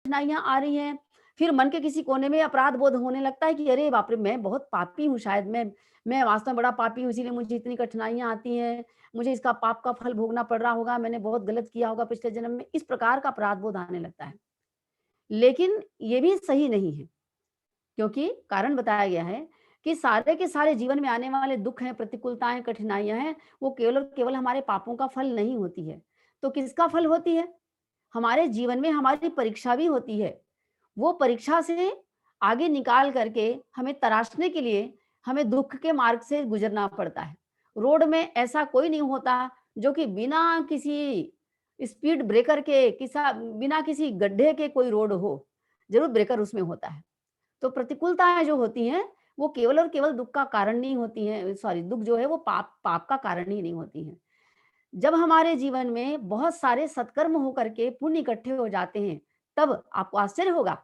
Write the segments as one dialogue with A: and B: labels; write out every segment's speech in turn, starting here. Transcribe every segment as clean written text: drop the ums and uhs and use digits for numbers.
A: कठिनाइयाँ आ रही हैं, फिर मन के किसी कोने में अपराध बोध होने लगता है कि अरे बाप रे! मैं बहुत पापी हूँ शायद मैं वास्तव में बड़ा पापी हूँ इसीलिए मुझे इतनी कठिनाइयाँ आती हैं, मुझे इसका पाप का फल भोगना पड़ रहा होगा, मैंने बहुत गलत किया होगा पिछले जन्म में, इस प्रकार का अपराध बोध आने लगता है। लेकिन ये भी सही नहीं है, क्योंकि कारण बताया गया है कि सारे के सारे जीवन में आने वाले दुःख हैं, प्रतिकूलताएँ, कठिनाइयाँ हैं, वो केवल और केवल हमारे पापों का फल नहीं होती है। तो किसका फल होती है? हमारे जीवन में हमारी परीक्षा भी होती है। वो परीक्षा से आगे निकाल करके हमें तराशने के लिए हमें दुःख के मार्ग से गुज़रना पड़ता है। रोड में ऐसा कोई नहीं होता जो कि बिना किसी स्पीड ब्रेकर के बिना किसी गड्ढे के कोई रोड हो, ज़रूर ब्रेकर उसमें होता है। तो प्रतिकूलताएँ जो होती हैं, वो केवल और केवल दुःख का कारण नहीं होती हैं, सॉरी, दुःख जो है वो पाप का कारण ही नहीं होती हैं। जब हमारे जीवन में बहुत सारे सत्कर्म होकर के पुण्य इकट्ठे हो जाते हैं, तब आपको आश्चर्य होगा,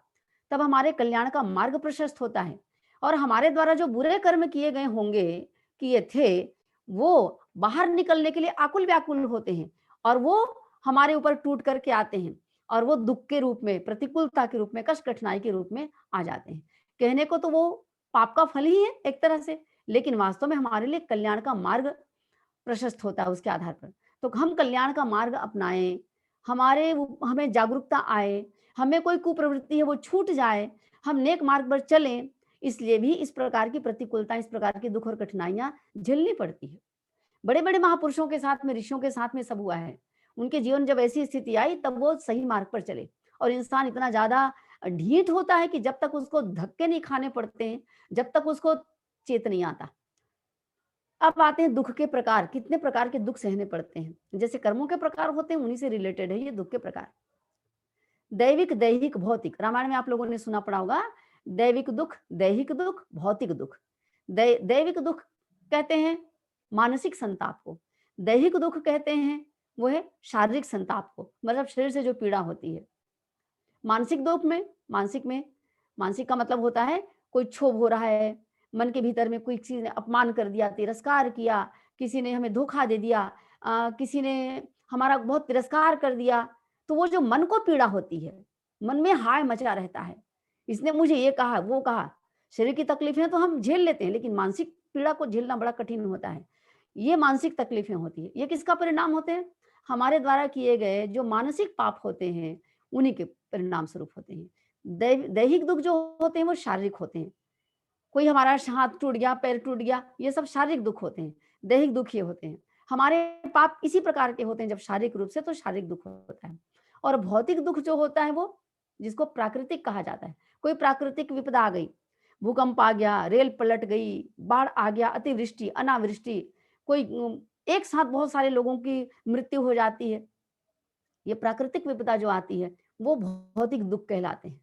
A: तब हमारे कल्याण का मार्ग प्रशस्त होता है और हमारे द्वारा जो बुरे कर्म किए गए होंगे, किए थे, वो बाहर निकलने के लिए आकुल-व्याकुल होते हैं और वो हमारे ऊपर टूट कर के आते हैं और वो दुःख के रूप में, प्रतिकूलता के रूप में, कष्ट कठिनाई के रूप में आ जाते हैं। कहने को तो वो पाप का फल ही है एक तरह से, लेकिन वास्तव में हमारे लिए कल्याण का मार्ग प्रशस्त होता है उसके आधार पर। तो हम कल्याण का मार्ग अपनाएँ, हमें जागरूकता आए, हमें कोई कुप्रवृत्ति है वो छूट जाए, हम नेक मार्ग पर चलें, इसलिए भी इस प्रकार की प्रतिकूलता, इस प्रकार की दुःख और कठिनाइयाँ झेलनी पड़ती है। बड़े-बड़े महापुरुषों के साथ में, ऋषियों के साथ में सब हुआ है। उनके जीवन में जब ऐसी स्थिति आई तब वो सही मार्ग पर चले और इंसान इतना ज़्यादा ढीठ होता है कि जब तक उसको धक्के नहीं खाने पड़ते हैं, जब तक उसको चेत नहीं आता। अब आते हैं दुःख के प्रकार, कितने प्रकार के दुःख सहने पड़ते हैं। जैसे कर्मों के प्रकार होते हैं, उन्हीं से रिलेटेड है ये दुःख के प्रकार। दैविक, दैहिक, भौतिक। रामायण में आप लोगों ने सुना पड़ा होगा, दैविक दुःख, दैहिक दुःख, भौतिक दुःख। दैविक दुःख कहते हैं मानसिक संताप को, दैहिक दुःख कहते हैं वो है शारीरिक संताप को, मतलब शरीर से जो पीड़ा होती है। मानसिक दुःख में मानसिक का मतलब होता है कोई क्षोभ हो रहा है, मन के भीतर में कोई किसी ने अपमान कर दिया, तिरस्कार किया, किसी ने हमें धोखा दे दिया, किसी ने हमारा बहुत तिरस्कार कर दिया, तो वो जो मन को पीड़ा होती है, मन में हाय मचा रहता है, इसने मुझे ये कहा, वो कहा। शरीर की तकलीफें तो हम झेल लेते हैं, लेकिन मानसिक पीड़ा को झेलना बड़ा कठिन होता है। ये मानसिक तकलीफें होती हैं, ये किसका परिणाम होते हैं? हमारे द्वारा किए गए जो मानसिक पाप होते हैं, उन्हीं के परिणाम स्वरूप होते हैं। दैहिक दुःख जो होते हैं वो शारीरिक होते हैं। कोई हमारा हाथ टूट गया, पैर टूट गया, ये सब शारीरिक दुःख होते हैं। दैहिक दुःख ये होते हैं। हमारे पाप इसी प्रकार के होते हैं जब शारीरिक रूप से, तो शारीरिक दुःख होता है। और भौतिक दुःख जो होता है वो जिसको प्राकृतिक कहा जाता है। कोई प्राकृतिक विपदा आ गई, भूकंप आ गया, रेल पलट गई, बाढ़ आ गया, अतिवृष्टि, अनावृष्टि, कोई एक साथ बहुत सारे लोगों की मृत्यु हो जाती है। ये प्राकृतिक विपदा जो आती है, वो भौतिक दुःख कहलाते हैं,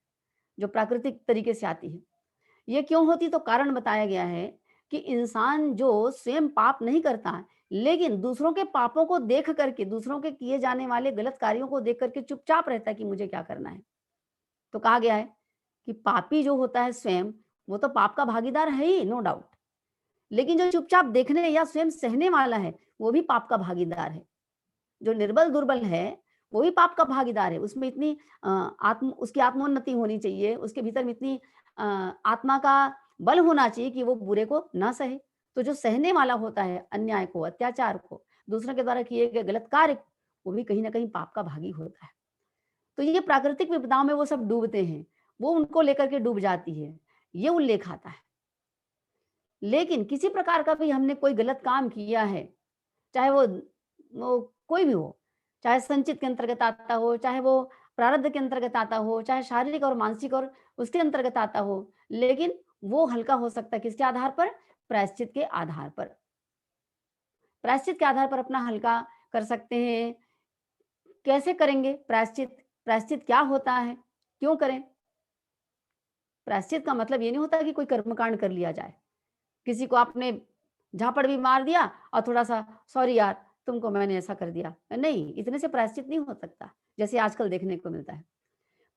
A: जो प्राकृतिक तरीके से आती है। ये क्यों होती, तो कारण बताया गया है कि इंसान जो स्वयं पाप नहीं करता, लेकिन दूसरों के पापों को देख करके, दूसरों के किए जाने वाले गलत कार्यों को देख करके चुपचाप रहता है कि मुझे क्या करना है। तो कहा गया है कि पापी जो होता है स्वयं, वो तो पाप का भागीदार है ही, नो डाउट। लेकिन जो चुपचाप देखने या स्वयं सहने वाला है, वो भी पाप का भागीदार है। जो निर्बल दुर्बल है, वो भी पाप का भागीदार है। उसमें इतनी उसकी आत्मोन्नति होनी चाहिए, उसके भीतर में इतनी आत्मा का बल होना चाहिए कि वो बुरे को ना सहे। तो जो सहने वाला होता है अन्याय को, अत्याचार को, दूसरों के द्वारा किए गए गलत कार्य को, वो भी कहीं न कहीं पाप का भागी होता है। तो ये प्राकृतिक विपदाओं में वो सब डूबते हैं, वो उनको लेकर के डूब जाती है, ये उल्लेख आता है। लेकिन किसी प्रकार का भी हमने कोई गलत काम किया है, चाहे वो कोई भी हो, चाहे संचित के अंतर्गत आता हो, चाहे वो प्रारब्ध के अंतर्गत आता हो, चाहे शारीरिक और मानसिक और उसके अंतर्गत आता हो, लेकिन वो हल्का हो सकता है किसके आधार पर? प्रायश्चित के आधार पर। प्रायश्चित के आधार पर अपना हल्का कर सकते हैं। कैसे करेंगे प्रायश्चित? प्रायश्चित क्या होता है? क्यों करें? प्रायश्चित का मतलब ये नहीं होता कि कोई कर्मकांड कर लिया जाए। किसी को आपने झापड़ भी मार दिया और थोड़ा-सा सॉरी यार, तुमको मैंने ऐसा कर दिया। नहीं, इतने से प्रायश्चित नहीं हो सकता, जैसे आजकल देखने को मिलता है।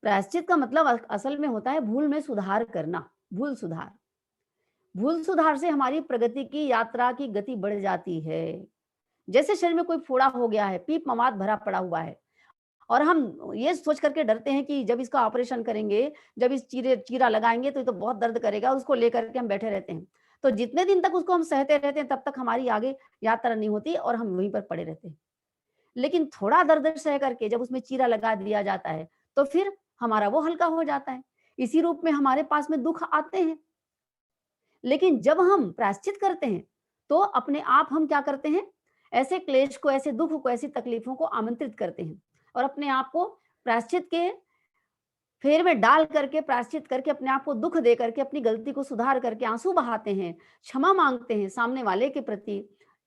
A: प्रायश्चित का मतलब असल में होता है भूल में सुधार करना, भूल सुधार। भूल सुधार से हमारी प्रगति की यात्रा की गति बढ़ जाती है। जैसे शरीर में कोई फोड़ा हो गया है, पीप-मवाद भरा पड़ा हुआ है और हम ये सोच करके डरते हैं कि जब इसका ऑपरेशन करेंगे, जब इस चीरा लगाएँगे तो ये तो बहुत दर्द करेगा, उसको लेकर के हम बैठे रहते हैं। तो जितने दिन तक उसको हम सहते रहते हैं, तब तक हमारी आगे यात्रा नहीं होती और हम वहीं पर पड़े रहते हैं। लेकिन थोड़ा दर्द सह करके जब उसमें चीरा लगा दिया जाता है, तो फिर हमारा वो हल्का हो जाता है। इसी रूप में हमारे पास में दुःख आते हैं, लेकिन जब हम प्रायश्चित करते हैं, तो अपने आप हम क्या करते हैं, ऐसे क्लेश को, ऐसे दुःख को, ऐसी तकलीफों को आमंत्रित करते हैं और अपने आप को प्रायश्चित के फेर में डाल करके, प्रायश्चित करके, अपने आप को दुःख दे करके, अपनी गलती को सुधार करके आँसू बहाते हैं, क्षमा माँगते हैं सामने वाले के प्रति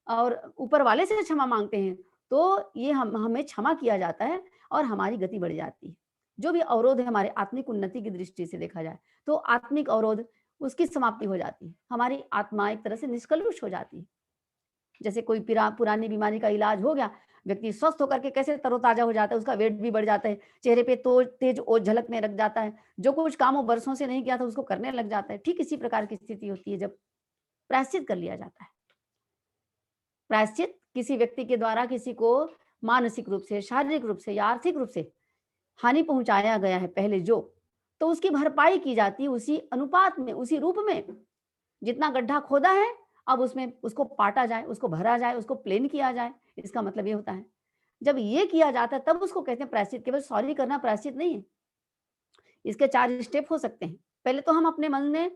A: और ऊपर वाले से क्षमा माँगते हैं, तो ये हम हमें क्षमा किया जाता है और हमारी गति बढ़ जाती है। जो भी अवरोध है हमारे आत्मिक उन्नति की दृष्टि से देखा जाए, तो आत्मिक अवरोध उसकी समाप्ति हो जाती है। हमारी आत्मा एक तरह से निष्कलुष हो जाती है। जैसे कोई पुरानी बीमारी का इलाज हो गया, व्यक्ति स्वस्थ होकर के कैसे तरोताज़ा हो जाता है, उसका वेट भी बढ़ जाता है, चेहरे पे तो तेज ओज झलकने लग जाता है, जो कुछ काम वो बरसों से नहीं किया था उसको करने लग जाता है। ठीक इसी प्रकार की स्थिति होती है जब प्रायश्चित कर लिया जाता है। प्रायश्चित किसी व्यक्ति के द्वारा किसी को मानसिक रूप से, शारीरिक रूप से या आर्थिक रूप से हानि पहुँचाया गया है पहले जो, तो उसकी भरपाई की जाती है उसी अनुपात में, उसी रूप में। जितना गड्ढा खोदा है, अब उसमें उसको पाटा जाए, उसको भरा जाए, उसको प्लेन किया जाए, इसका मतलब ये होता है। जब ये किया जाता है तब उसको कहते हैं प्रायश्चित, केवल सॉरी करना प्रायश्चित नहीं है। इसके 4 स्टेप हो सकते हैं। पहले तो हम अपने मन में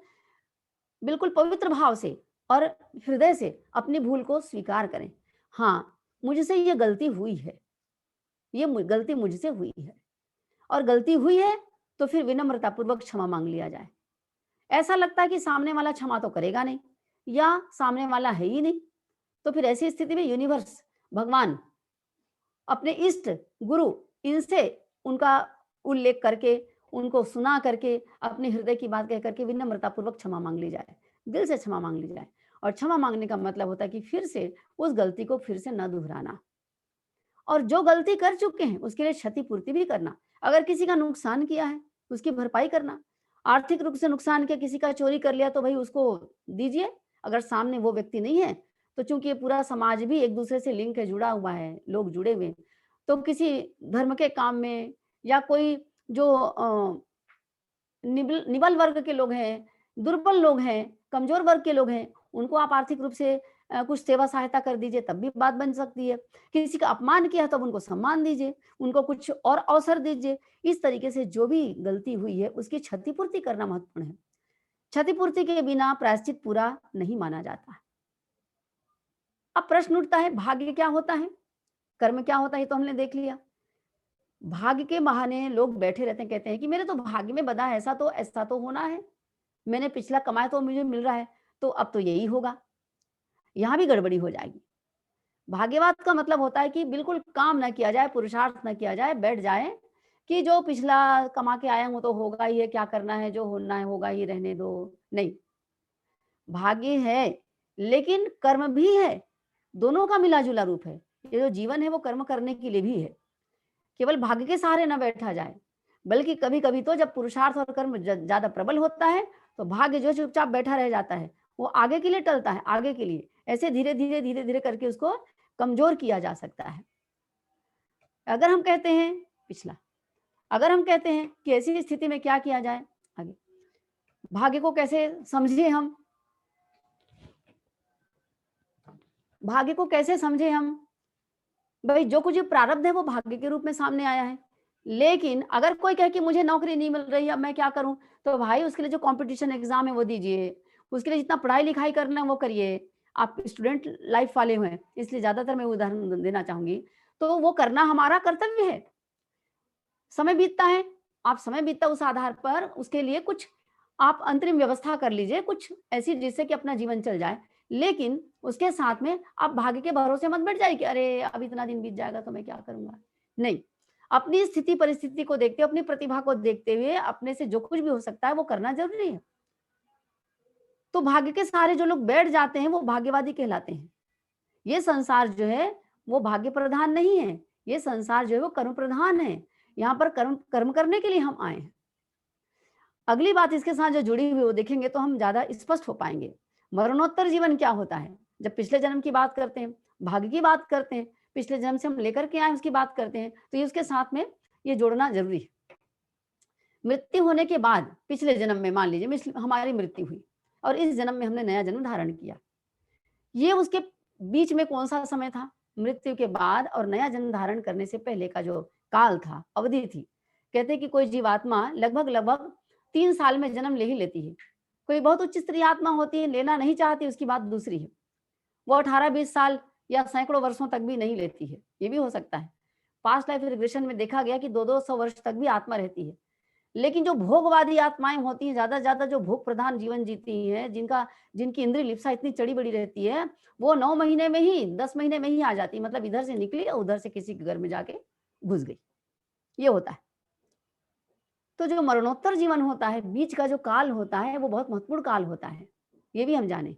A: बिल्कुल पवित्र भाव से और हृदय से अपनी भूल को स्वीकार करें। हाँ, मुझसे ये गलती हुई है, ये गलती मुझसे हुई है और गलती हुई है तो फिर विनम्रतापूर्वक क्षमा माँग लिया जाए। ऐसा लगता है कि सामने वाला क्षमा तो करेगा नहीं या सामने वाला है ही नहीं, तो फिर ऐसी स्थिति में यूनिवर्स, भगवान, अपने इष्ट, गुरु इनसे उनका उल्लेख करके, उनको सुना करके, अपने हृदय की बात कह करके विनम्रतापूर्वक क्षमा माँग ली जाए। दिल से क्षमा माँग ली जाए और क्षमा माँगने का मतलब होता है कि फिर से उस गलती को फिर से न दोहराना और जो गलती कर चुके हैं उसके लिए क्षतिपूर्ति भी करना। अगर किसी का नुकसान किया है, उसकी भरपाई करना। आर्थिक रूप से नुकसान किया, किसी का चोरी कर लिया तो भई उसको दीजिए। अगर सामने वो व्यक्ति नहीं है, तो चूँकि ये पूरा समाज भी एक-दूसरे से लिंक है, जुड़ा हुआ है, लोग जुड़े हुए हैं, तो किसी धर्म के काम में या कोई जो निबल वर्ग के लोग हैं, दुर्बल लोग हैं, कमज़ोर वर्ग के लोग हैं, उनको आप आर्थिक रूप से कुछ सेवा सहायता कर दीजिए, तब भी बात बन सकती है। किसी का अपमान किया तब उनको सम्मान दीजिए, उनको कुछ और अवसर दीजिए। इस तरीके से जो भी गलती हुई है, उसकी क्षतिपूर्ति करना महत्वपूर्ण है। क्षतिपूर्ति के बिना प्रायश्चित पूरा नहीं माना जाता। अब प्रश्न उठता है, भाग्य क्या होता है? कर्म क्या होता है? ये तो हमने देख लिया। भाग्य के बहाने लोग बैठे रहते हैं, कहते हैं कि मेरे तो भाग्य में बँधा है, ऐसा तो होना है। मैंने पिछला कमाया तो मुझे मिल रहा है, तो अब तो यही होगा। यहाँ भी गड़बड़ी हो जाएगी। भाग्यवाद का मतलब होता है कि बिल्कुल काम ना किया जाए, पुरुषार्थ ना किया जाए, बैठ जाएँ कि जो पिछला कमा के आया हूँ तो होगा ही है, क्या करना है, जो होना है होगा ही, रहने दो। नहीं, भाग्य है, लेकिन कर्म भी है, दोनों का मिला-जुला रूप है। ये जो जीवन है वो कर्म करने के लिए भी है। केवल भाग्य के सहारे ना बैठा जाए, बल्कि कभी-कभी तो जब पुरुषार्थ और कर्म ज़्यादा प्रबल होता है, तो भाग्य जो चुपचाप बैठा रह जाता है, वो आगे के लिए टलता है, आगे के लिए। ऐसे धीरे-धीरे, धीरे-धीरे करके उसको कमज़ोर किया जा सकता है। अगर हम कहते हैं पिछला, अगर हम कहते हैं कि ऐसी स्थिति में क्या किया जाए? आगे, भाग्य को कैसे समझें हम? भाग्य को कैसे समझें हम? भई जो कुछ प्रारब्ध है वो भाग्य के रूप में सामने आया है। लेकिन अगर कोई कहे कि मुझे नौकरी नहीं मिल रही, अब मैं क्या करूँ? तो भाई उसके लिए जो कॉम्पिटिशन एग्ज़ाम है वो दीजिए, उसके लिए जितना पढ़ाई-लिखाई करना है वो करिए। आप स्टूडेंट लाइफ़ वाले हैं, इसलिए ज़्यादातर मैं उदाहरण देना चाहूँगी। तो वो करना हमारा कर्तव्य है। समय बीतता है, आप समय बीतता उस आधार पर उसके लिए कुछ आप अंतरिम व्यवस्था कर लीजिए, कुछ ऐसी जिससे कि अपना जीवन चल जाए। लेकिन उसके साथ में आप भाग्य के भरोसे मत बैठ जाइए कि अरे! अब इतना दिन बीत जाएगा तो मैं क्या करूँगा? नहीं, अपनी स्थिति परिस्थिति को देखते हुए, अपनी प्रतिभा को देखते हुए अपने से जो कुछ भी हो सकता है वो करना ज़रूरी है। तो भाग्य के सहारे जो लोग बैठ जाते हैं वो भाग्यवादी कहलाते हैं। ये संसार जो है वो भाग्य प्रधान नहीं है, ये संसार जो है वो कर्म प्रधान है। यहाँ पर कर्म कर्म करने के लिए हम आए हैं। अगली बात इसके साथ जो जुड़ी हुई है वो देखेंगे तो हम ज़्यादा स्पष्ट हो पाएँगे। मरणोत्तर जीवन क्या होता है? जब पिछले जन्म की बात करते हैं, भाग्य की बात करते हैं, पिछले जन्म से हम लेकर के आए हैं उसकी बात करते हैं, तो ये उसके साथ में ये जोड़ना ज़रूरी है। मृत्यु होने के बाद पिछले जन्म में मान लीजिए हमारी मृत्यु हुई और इस जन्म में हमने नया जन्म धारण किया। ये उसके बीच में कौन-सा समय था? मृत्यु के बाद और नया जन्म धारण करने से पहले का जो काल था, अवधि थी। कहते हैं कि कोई जीवात्मा लगभग-लगभग 3 साल में जन्म ले ही लेती है। कोई बहुत उच्च स्तरीय आत्मा होती है, लेना नहीं चाहती, उसकी बात दूसरी है। वो 18-20 साल या सैकड़ों वर्षों तक भी नहीं लेती है, ये भी हो सकता है। पास्ट लाइफ रिग्रेशन में देखा गया कि 2-2 सौ वर्ष तक भी आत्मा रहती है। लेकिन जो भोगवादी आत्माएँ होती हैं, ज़्यादा से ज़्यादा जो भोग प्रधान जीवन जीती हैं, जिनकी इंद्रिय लिप्सा इतनी चढ़ी-बढ़ी रहती है, वो 9 महीने में ही, 10 महीने में ही आ जाती है। मतलब इधर से निकली और उधर से किसी के घर में जाके घुस गई, ये होता है। तो जो मरणोत्तर जीवन होता है, बीच का जो काल होता है, वो बहुत महत्वपूर्ण काल होता है, ये भी हम जानें।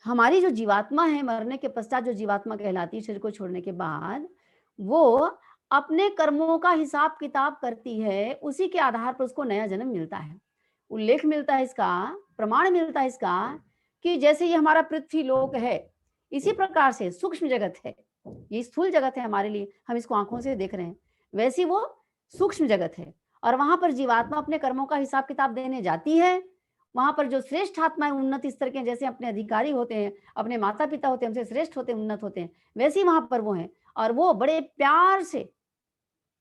A: हमारी जो जीवात्मा है, मरने के पश्चात जो जीवात्मा कहलाती है शरीर को छोड़ने के बाद, वो अपने कर्मों का हिसाब-किताब करती है, उसी के आधार पर उसको नया जन्म मिलता है। उल्लेख मिलता है इसका, प्रमाण मिलता है इसका कि जैसे ये हमारा पृथ्वी लोक है, इसी प्रकार से सूक्ष्म जगत है। ये स्थूल जगत है हमारे लिए, हम इसको आँखों से देख रहे हैं। वैसी वो सूक्ष्म जगत है और वहाँ पर जीवात्मा अपने कर्मों का हिसाब-किताब देने जाती है। वहाँ पर जो श्रेष्ठ आत्माएँ उन्नत स्तर के जैसे अपने अधिकारी होते हैं, अपने माता-पिता होते हैं, हमसे श्रेष्ठ होते हैं, उन्नत होते हैं, वैसे ही वहाँ पर वो हैं और वो बड़े प्यार से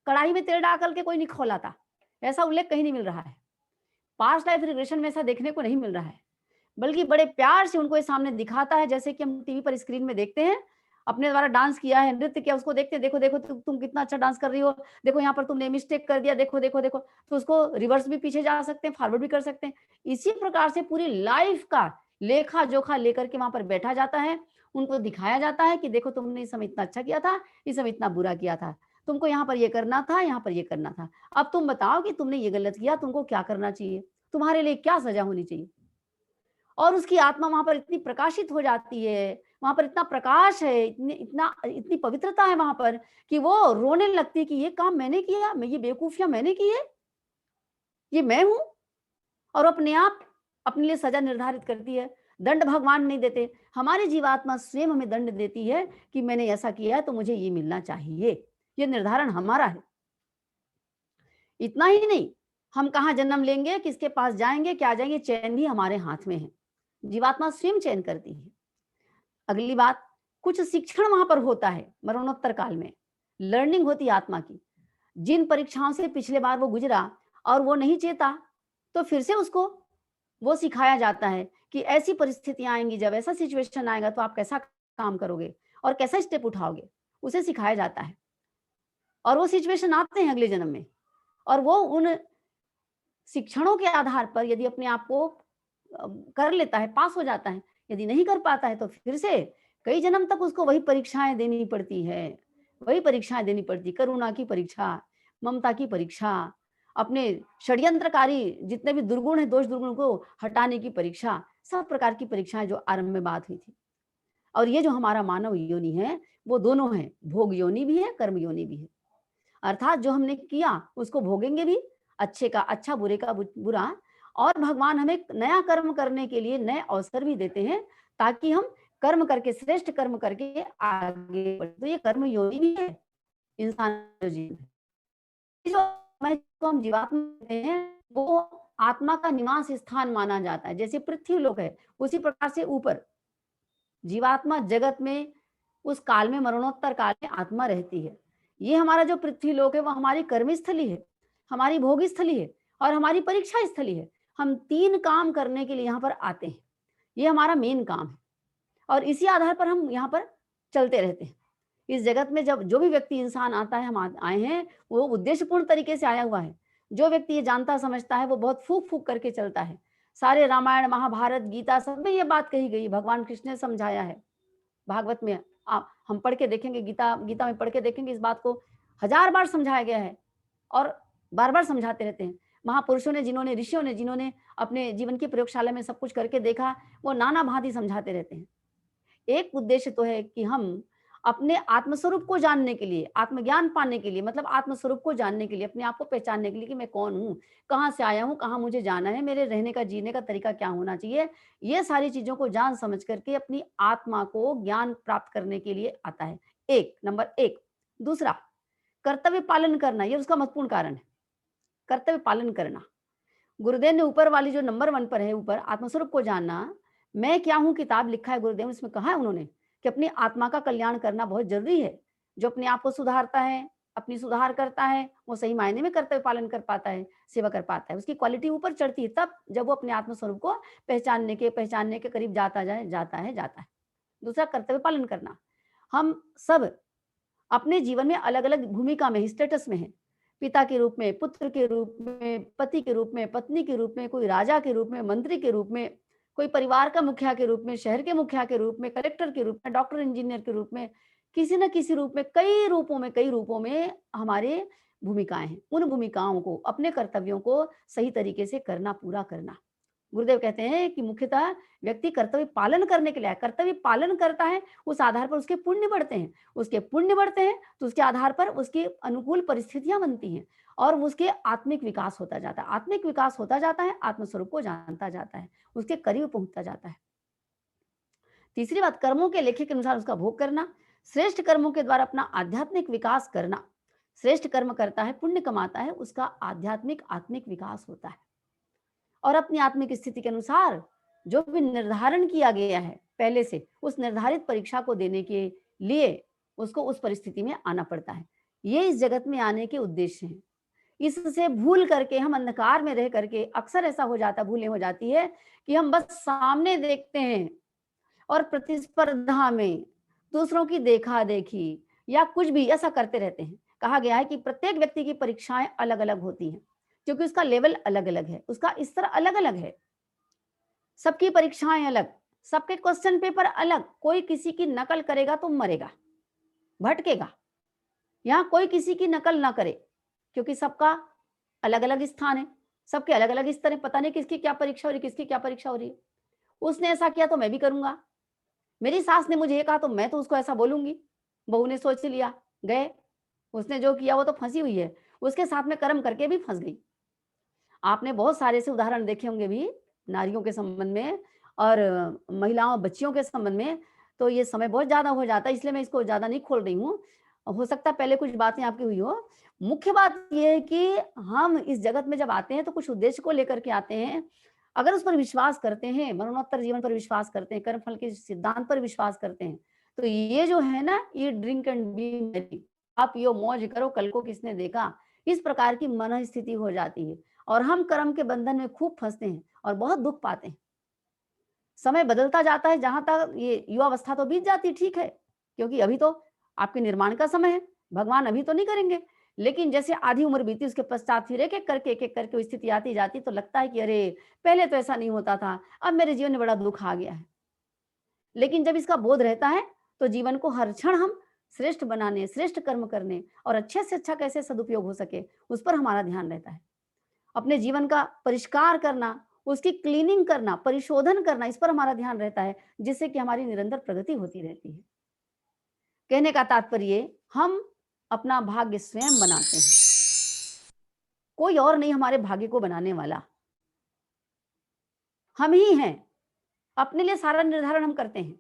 A: कढ़ाई में तेल डाल के कोई नहीं खौलाता। ऐसा उल्लेख कहीं नहीं मिल रहा है। पास्ट लाइफ रिग्रेशन में ऐसा देखने को नहीं मिल रहा है, बल्कि बड़े प्यार से उनको ये सामने दिखाता है जैसे कि हम टीवी पर स्क्रीन में देखते हैं, अपने द्वारा डांस किया है, नृत्य किया, उसको देखते हैं, देखो, देखो तुम कितना अच्छा डांस कर रही हो, देखो यहाँ पर तुमने मिस्टेक कर दिया, देखो, देखो, देखो। तो उसको रिवर्स भी पीछे जा सकते हैं, फॉरवर्ड भी कर सकते हैं। इसी प्रकार से पूरी लाइफ का लेखा-जोखा लेकर के वहाँ पर बैठा जाता है, उनको दिखाया जाता है कि देखो तुमने इस समय इतना अच्छा किया था, इस समय इतना बुरा किया था। तुमको यहाँ पर ये करना था, यहाँ पर ये करना था। अब तुम बताओ कि तुमने ये गलत किया, तुमको क्या करना चाहिए? तुम्हारे लिए क्या सज़ा होनी चाहिए? और उसकी आत्मा वहाँ पर इतनी प्रकाशित हो जाती है, वहाँ पर इतना प्रकाश है, इतनी पवित्रता है वहाँ पर कि वो रोने लगती है कि ये काम मैंने किया, मैं ये बेवकूफ़ियाँ मैंने की है, ये मैं हूँ और अपने आप अपने लिए सज़ा निर्धारित करती है। दंड भगवान नहीं देते, हमारी जीवात्मा स्वयं हमें दंड देती है कि मैंने ऐसा किया है तो मुझे ये मिलना चाहिए, ये निर्धारण हमारा है। इतना ही नहीं, हम कहाँ जन्म लेंगे, किसके पास जाएँगे, क्या जाएँगे, चयन भी हमारे हाथ में है। जीवात्मा स्वयं चयन करती है। अगली बात, कुछ शिक्षण वहाँ पर होता है मरणोत्तर काल में, लर्निंग होती है आत्मा की। जिन परीक्षाओं से पिछले बार वो गुज़रा और वो नहीं चेता, तो फिर से उसको वो सिखाया जाता है कि ऐसी परिस्थितियाँ आएँगी, जब ऐसा सिचुएशन आएगा तो आप कैसा काम करोगे और कैसा स्टेप उठाओगे, उसे सिखाया जाता है। और वो सिचुएशन आते हैं अगले जन्म में और वो उन शिक्षणों के आधार पर यदि अपने आप को कर लेता है, पास हो जाता है, यदि नहीं कर पाता है तो फिर से कई जन्म तक उसको वही परीक्षाएँ देनी पड़ती है। वही परीक्षाएँ देनी पड़ती, करुणा की परीक्षा, ममता की परीक्षा, अपने षड्यंत्रकारी जितने भी दुर्गुण हैं, दोष दुर्गुण को हटाने की परीक्षा, सब प्रकार की परीक्षाएँ जो आरंभ में बात हुई थी। और ये जो हमारा मानव योनि है, वो दोनों हैं, भोग योनि भी है, कर्म योनि भी है। अर्थात जो हमने किया उसको भोगेंगे भी, अच्छे का अच्छा, बुरे का बुरा और भगवान हमें नया कर्म करने के लिए नए अवसर भी देते हैं ताकि हम कर्म करके श्रेष्ठ कर्म करके आगे बढ़े। तो ये कर्म योनि भी है, इंसान का जीवन है। ये जो मैं जिसको हम जीवात्मा कहते हैं, वो आत्मा का निवास स्थान माना जाता है। जैसे पृथ्वी लोक है, उसी प्रकार से ऊपर जीवात्मा जगत में उस काल में मरणोत्तर काल में आत्मा रहती है। ये हमारा जो पृथ्वी लोक है वो हमारी कर्म स्थली है, हमारी भोग स्थली है और हमारी परीक्षा स्थली है। हम 3 काम करने के लिए यहाँ पर आते हैं। ये हमारा मेन काम है और इसी आधार पर हम यहाँ पर चलते रहते हैं। इस जगत में जब जो भी व्यक्ति इंसान आता है, हम आए हैं, वो उद्देश्यपूर्ण तरीके से आया हुआ है। जो व्यक्ति ये जानता समझता है, वो बहुत फूँक-फूँक करके चलता है। सारे रामायण, महाभारत, गीता सब में ये बात कही गई, भगवान कृष्ण ने समझाया है। भागवत में हम पढ़ के देखेंगे, गीता गीता में पढ़ के देखेंगे, इस बात को हजार बार समझाया गया है और बार-बार समझाते रहते हैं। महापुरुषों ने जिन्होंने अपने जीवन की प्रयोगशाला में सब कुछ करके देखा, वो नाना भांति समझाते रहते हैं। एक उद्देश्य तो है कि हम अपने आत्मस्वरूप को जानने के लिए, आत्मज्ञान पाने के लिए, मतलब आत्मस्वरूप को जानने के लिए, अपने आप को पहचानने के लिए कि मैं कौन हूँ, कहाँ से आया हूँ, कहाँ मुझे जाना है, मेरे रहने का, जीने का तरीका क्या होना चाहिए। ये सारी चीज़ों को जान समझ करके अपनी आत्मा को ज्ञान प्राप्त करने के लिए आता है। 1 नंबर 1। दूसरा, कर्तव्य पालन करना ये उसका महत्वपूर्ण कारण है। कर्तव्य पालन करना। गुरुदेव ने ऊपर वाली जो नंबर 1 पर है ऊपर आत्मस्वरूप को जानना, मैं क्या हूँ किताब लिखा है गुरुदेव ने उसमें कहा है उन्होंने कि अपनी आत्मा का कल्याण करना बहुत ज़रूरी है। जो अपने आप को सुधारता है, अपनी सुधार करता है, वो सही मायने में कर्तव्य पालन कर पाता है, सेवा कर पाता है। उसकी क्वालिटी ऊपर चढ़ती है तब जब वो अपने आत्म स्वरूप को पहचानने के करीब जाता है। दूसरा कर्तव्य पालन करना। हम सब अपने जीवन में अलग-अलग भूमिका में, स्टेटस में हैं। पिता के रूप में, पुत्र के रूप में, पति के रूप में, पत्नी के रूप में, कोई राजा के रूप में, मंत्री के रूप में, कोई परिवार का मुखिया के रूप में, शहर के मुखिया के रूप में, कलेक्टर के रूप में, डॉक्टर, इंजीनियर के रूप में, किसी न किसी रूप में, कई रूपों में हमारे भूमिकाएँ हैं। उन भूमिकाओं को, अपने कर्तव्यों को सही तरीके से करना, पूरा करना। गुरुदेव कहते हैं कि मुख्यतः व्यक्ति कर्तव्य पालन करने के लिए आया, कर्तव्य पालन करता है, उस आधार पर उसके पुण्य बढ़ते हैं। उसके पुण्य बढ़ते हैं, तो उसके आधार पर उसकी अनुकूल परिस्थितियाँ बनती हैं और उसके आत्मिक विकास होता जाता है। आत्मिक विकास होता जाता है, आत्मस्वरूप को जानता जाता है, उसके करीब पहुँचता जाता है। तीसरी बात कर्मों के लेखे के अनुसार उसका भोग करना, श्रेष्ठ कर्मों के द्वारा अपना आध्यात्मिक विकास करना। श्रेष्ठ कर्म करता है, पुण्य कमाता है, उसका आध्यात्मिक, आत्मिक विकास होता है। और अपनी आत्मिक स्थिति के अनुसार जो भी निर्धारण किया गया है पहले से, उस निर्धारित परीक्षा को देने के लिए उसको उस परिस्थिति में आना पड़ता है। ये इस जगत में आने के उद्देश्य हैं। इससे भूल करके हम अंधकार में रह करके अक्सर ऐसा हो जाता है, भूलें हो जाती है कि हम बस सामने देखते हैं और प्रतिस्पर्धा में दूसरों की देखा-देखी या कुछ भी ऐसा करते रहते हैं। कहा गया है कि प्रत्येक व्यक्ति की परीक्षाएँ अलग-अलग होती हैं, क्योंकि उसका लेवल अलग-अलग है, उसका स्तर अलग-अलग है। सबकी परीक्षाएँ अलग, सबके क्वेश्चन पेपर अलग, कोई किसी की नकल करेगा तो मरेगा, भटकेगा। यहाँ कोई किसी की नकल ना करे, क्योंकि सबका अलग-अलग स्थान है, सबके अलग-अलग स्तर हैं, पता नहीं किसकी क्या परीक्षा हो रही है, किसकी क्या परीक्षा हो रही है। उसने ऐसा किया तो मैं भी करूँगा, मेरी सास ने मुझे ये कहा तो मैं तो उसको ऐसा बोलूँगी, बहू ने सोच लिया, गए, उसने जो किया वो तो फँसी हुई है, उसके साथ में कर्म करके भी फँस गई। आपने बहुत सारे ऐसे उदाहरण देखे होंगे भी नारियों के संबंध में और महिलाओं, बच्चियों के संबंध में, तो ये समय बहुत ज़्यादा हो जाता है इसलिए मैं इसको ज़्यादा नहीं खोल रही हूँ। हो सकता है पहले कुछ बातें आपकी हुई हो। मुख्य बात ये है कि हम इस जगत में जब आते हैं तो कुछ उद्देश्य को लेकर के आते हैं। अगर उस पर विश्वास करते हैं, मरणोत्तर जीवन पर विश्वास करते हैं, कर्म फल के सिद्धांत पर विश्वास करते हैं, तो ये जो है ना, ये ड्रिंक एंड बी मैरी, आप पियो मौज करो कल को किसने देखा, इस प्रकार की मन स्थिति हो जाती है। और हम कर्म के बंधन में खूब फँसते हैं और बहुत दुःख पाते हैं। समय बदलता जाता है, जहाँ तक ये युवावस्था तो बीत जाती ठीक है, क्योंकि अभी तो आपके निर्माण का समय है, भगवान अभी तो नहीं करेंगे। लेकिन जैसे आधी उम्र बीती उसके पश्चात फिर एक-एक करके वो स्थिति आती जाती तो लगता है कि अरे! पहले तो ऐसा नहीं होता था, अब मेरे जीवन में बड़ा दुःख आ गया है। लेकिन जब इसका बोध रहता है, तो जीवन को हर क्षण हम श्रेष्ठ बनाने, श्रेष्ठ कर्म करने और अच्छे से अच्छा कैसे सदुपयोग हो सके, उस पर हमारा ध्यान रहता है। अपने जीवन का परिष्कार करना, उसकी क्लीनिंग करना, परिशोधन करना, इस पर हमारा ध्यान रहता है, जिससे कि हमारी निरंतर प्रगति होती रहती है। कहने का तात्पर्य हम अपना भाग्य स्वयं बनाते हैं, कोई और नहीं हमारे भाग्य को बनाने वाला, हम ही हैं। अपने लिए सारा निर्धारण हम करते हैं।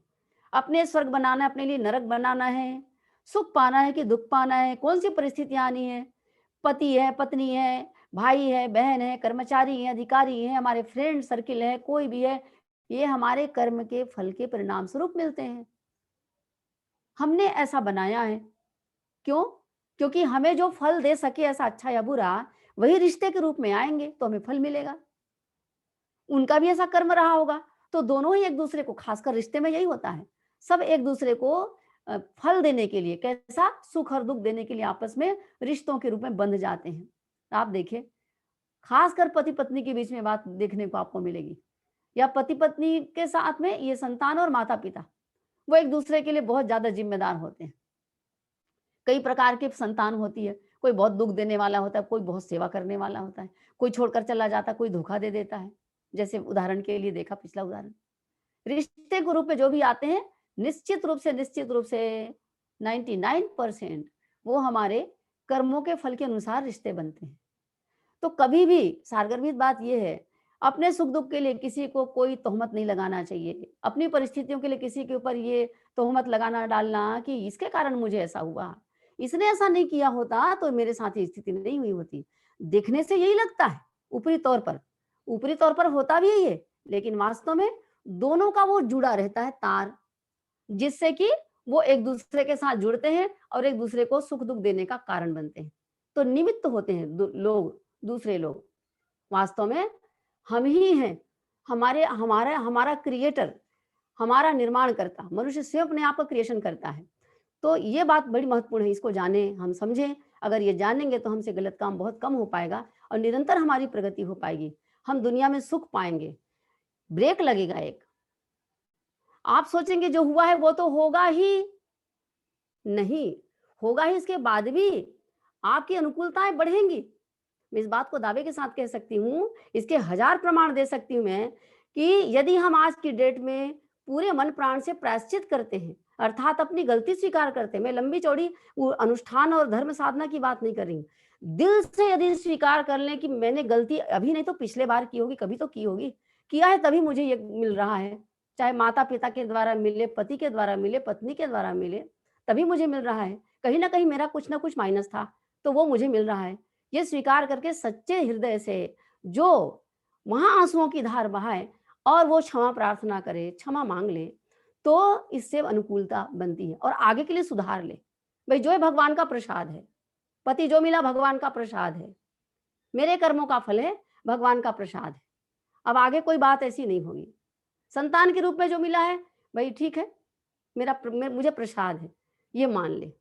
A: अपने स्वर्ग बनाना है, अपने लिए नरक बनाना है, सुख पाना है कि दुःख पाना है, कौन-सी परिस्थितियाँ आनी है, पति है, पत्नी है, भाई है, बहन है, कर्मचारी हैं, अधिकारी हैं, हमारे फ्रेंड सर्किल है, कोई भी है, ये हमारे कर्म के फल के परिणाम स्वरूप मिलते हैं। हमने ऐसा बनाया है। क्यों? क्योंकि हमें जो फल दे सके ऐसा अच्छा या बुरा, वही रिश्ते के रूप में आएँगे, तो हमें फल मिलेगा। उनका भी ऐसा कर्म रहा होगा, तो दोनों ही एक-दूसरे को खासकर रिश्ते में यही होता है। सब एक-दूसरे को फल देने के लिए कैसा? सुख और दुःख देने के लिए आपस में रिश्तों के रूप में बंध जाते हैं। आप देखिए, खासकर पति-पत्नी के बीच में बात देखने को आपको मिलेगी या पति-पत्नी के साथ में ये संतान और माता-पिता, वो एक-दूसरे के लिए बहुत ज़्यादा ज़िम्मेदार होते हैं। कई प्रकार की संतान होती है, कोई बहुत दुःख देने वाला होता है, कोई बहुत सेवा करने वाला होता है, कोई छोड़कर चला जाता है, कोई धोखा दे देता है। जैसे उदाहरण के लिए देखा पिछला उदाहरण। रिश्ते के रूप में जो भी आते हैं, निश्चित रूप से 99% वो हमारे कर्मों के फल के अनुसार रिश्ते बनते हैं। तो कभी भी सारगर्भित बात ये है, अपने सुख-दुःख के लिए किसी को कोई तोहमत नहीं लगाना चाहिए। अपनी परिस्थितियों के लिए किसी के ऊपर ये तोहमत लगाना डालना कि इसके कारण मुझे ऐसा हुआ, इसने ऐसा नहीं किया होता तो मेरे साथ ये स्थिति नहीं हुई होती। दिखने से यही लगता है, ऊपरी तौर पर होता भी यही है, लेकिन वास्तव में दोनों का वो जुड़ा रहता है तार, जिससे कि वो एक-दूसरे के साथ जुड़ते हैं और एक-दूसरे को सुख-दुःख देने का कारण बनते हैं। तो निमित्त होते हैं दूसरे लोग। वास्तव में हम ही हैं, हमारा क्रिएटर, हमारा निर्माणकर्ता, मनुष्य स्वयं अपने आप का क्रिएशन करता है। तो ये बात बड़ी महत्वपूर्ण है, इसको जानें, हम समझें। अगर ये जानेंगे तो हमसे गलत काम बहुत कम हो पाएगा और निरंतर हमारी प्रगति हो पाएगी। हम दुनिया में सुख पाएँगे। ब्रेक लगेगा एक। आप सोचेंगे जो हुआ है वो तो होगा ही नहीं, होगा ही, इसके बाद भी आपकी अनुकूलताएँ बढ़ेंगी। मैं इस बात को दावे के साथ कह सकती हूँ, इसके हज़ार प्रमाण दे सकती हूँ मैं कि यदि हम आज की डेट में पूरे मन प्राण से प्रायश्चित करते हैं, अर्थात अपनी गलती स्वीकार करते हैं, मैं लंबी-चौड़ी वो अनुष्ठान और धर्म साधना की बात नहीं कर रही हूँ। दिल से यदि स्वीकार कर लें कि मैंने गलती अभी नहीं तो पिछले बार की होगी, कभी तो की होगी, किया है तभी मुझे ये मिल रहा है, चाहे माता-पिता के द्वारा मिले, पति के द्वारा मिले, पत्नी के द्वारा मिले, तभी मुझे मिल रहा है। कहीं न कहीं मेरा कुछ न कुछ माइनस था, तो वो मुझे मिल रहा है। ये स्वीकार करके सच्चे हृदय से जो वहाँ आँसुओं की धार बहाए और वो क्षमा प्रार्थना करे, क्षमा माँग ले, तो इससे अनुकूलता बनती है और आगे के लिए सुधार ले। भई जो है भगवान का प्रसाद है, पति जो मिला भगवान का प्रसाद है, मेरे कर्मों का फल है, भगवान का प्रसाद है। अब आगे कोई बात ऐसी नहीं होगी। संतान के रूप में जो मिला है, भई ठीक है, मुझे प्रसाद है, ये मान ले।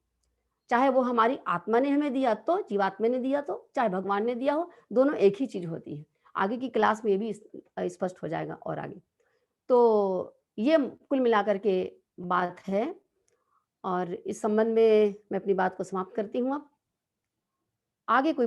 A: चाहे वो हमारी आत्मा ने हमें दिया तो, जीवात्मा ने दिया तो, चाहे भगवान ने दिया हो, दोनों एक ही चीज़ होती है। आगे की क्लास में ये भी स्पष्ट हो जाएगा और आगे। तो ये कुल मिलाकर के बात है और इस संबंध में मैं अपनी बात को समाप्त करती हूँ अब। आगे कोई